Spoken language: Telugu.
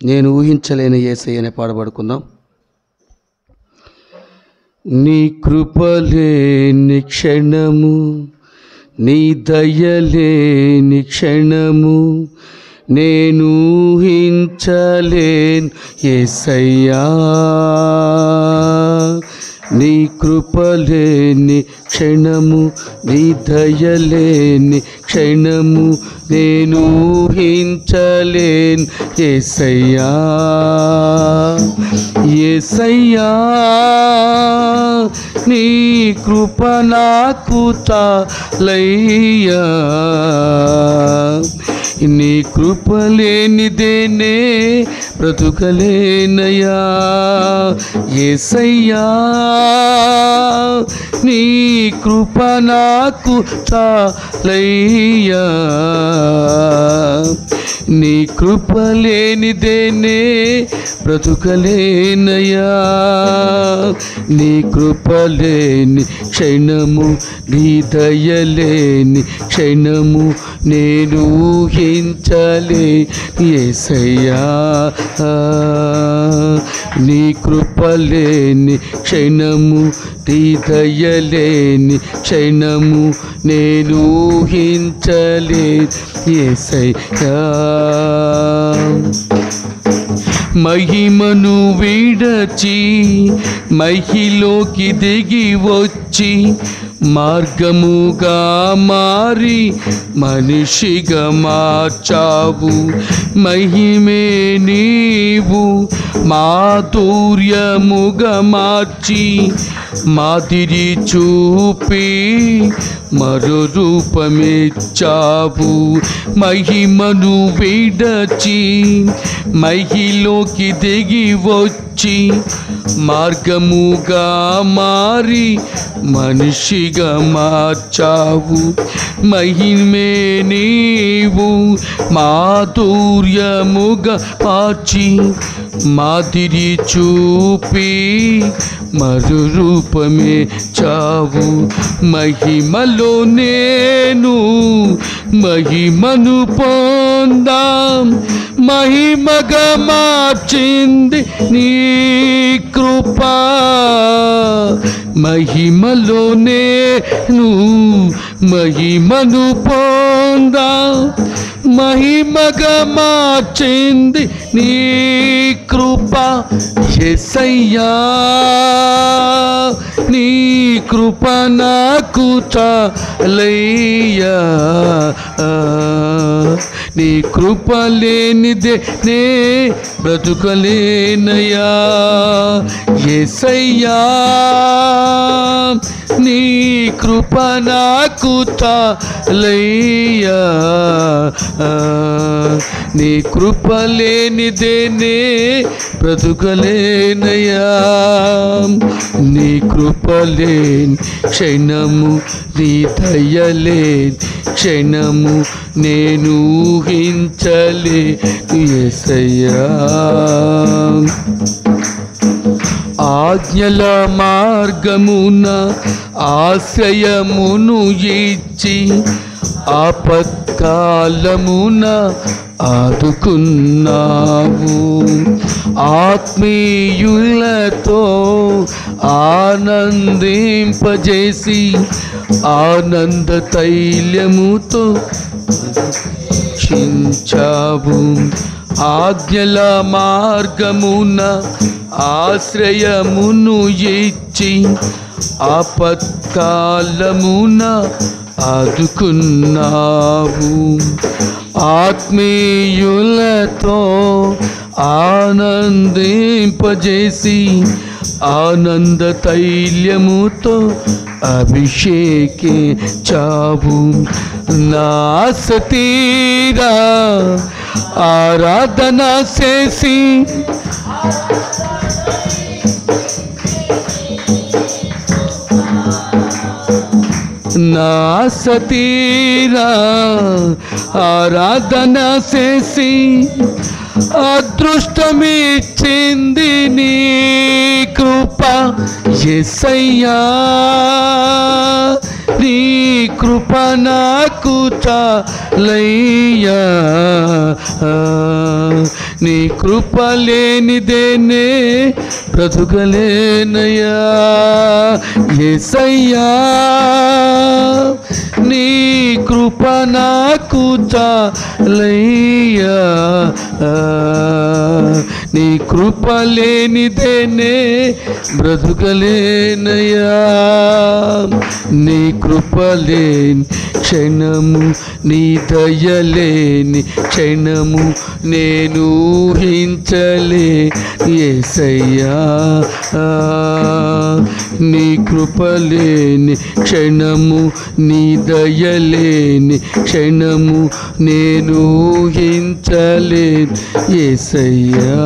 నేను ఊహించలేని యేసయ్యనే పాడబడుకుందాం. నీ కృపలేని క్షణము, నీ దయలేని క్షణము నేను ఊహించలేను యేసయ్యా. నీ కృపలేని క్షణము, నీ దయలేని క్షణము నేను ఊహించలేను యేసయ్యా. యేసయ్యా నీ కృప నాకు చాలయ్యా. నీ కృప లేనిదేనే బ్రతుకలేనయ్యా. యేసయ్యా నీ కృప నాకు చాలయ్యా. నీ కృప లేనిదేనే బ్రతుకలేనయ్యా. నీ కృప లేని క్షణము, నీ దయలేని క్షణము నేను ఊహించలే యేసయ్యా. నీ కృప లేని క్షణము, నీ దయలేని క్షణము నేను ఊహించలే యేసయ్యా. మహిమను విడచి మహిలోకి దిగి వచ్చి మార్గముగా మారి మనిషిగా మార్చావు. మహిమే నీవు మాధుర్యముగా మార్చి మాదిరి చూపి మరో రూపమిచ్చావు. మహిమను విడచి మహిలోకి దిగి వచ్చి మార్గముగా మారి మనిషిగా మార్చావు. మహిమే నీవు మాధుర్యముగా మార్చి మాదిరి చూపి మరు రూపమే చావు. మహిమలో నేను మహిమను పొందాం, మహిమగా మార్చింది నీ కృప. మహిమలో నేను మహిమను పొందాం, మహిమగా మార్చింది నీ కృప. యేసయ్యా నీ కృప నాకు చాలయ్యా. నీ కృప లేనిదే నే బ్రతుకలేనయ్యా. యేసయ్యా నీ కృప నాకు చాలయ్యా. నీ కృప లేనిదేనే బ్రతుకలేనయ్యా. నీ కృప లేని క్షణము, నీ దయలేని క్షణము నేను ఊహించలే యేసయ్యా. ఆజ్ఞల మార్గమున ఆశ్రయమును ఇచ్చి ఆపత్కాలమున ఆదుకున్నావు. ఆత్మీయులతో ఆనందింపజేసి ఆనంద తైలముతో చించావు. ఆజ్ఞల మార్గమున ఆశ్రయమును ఇచ్చి ఆపత్కాలమున ఆదుకున్నావు. ఆత్మీయులతో ఆనందింపజేసి ఆనంద తైలముతో అభిషేకించావు. నా ఆశ తీరా ఆరాధన చేసి నా ఆశ తీరా ఆరాధన చేసి అదృష్టమిచ్చింది నీ కృప. యేసయ్యా నీ కృప నాకు చాలయ్యా. నీ కృప లేనిదేనే బ్రతుకలేనయ్యా యేసయ్యా నీ కృప నాకు చాలయ్యా నీ కృప లేనిదేనే బ్రతుకలేనయ్యా నీ కృప లేని క్షణము నీ దయలేని క్షణము నేను ఊహించలే యేసయ్యా నీ కృప లేని క్షణము నీ దయలేని క్షణము నేను ఊహించలే యేసయ్యా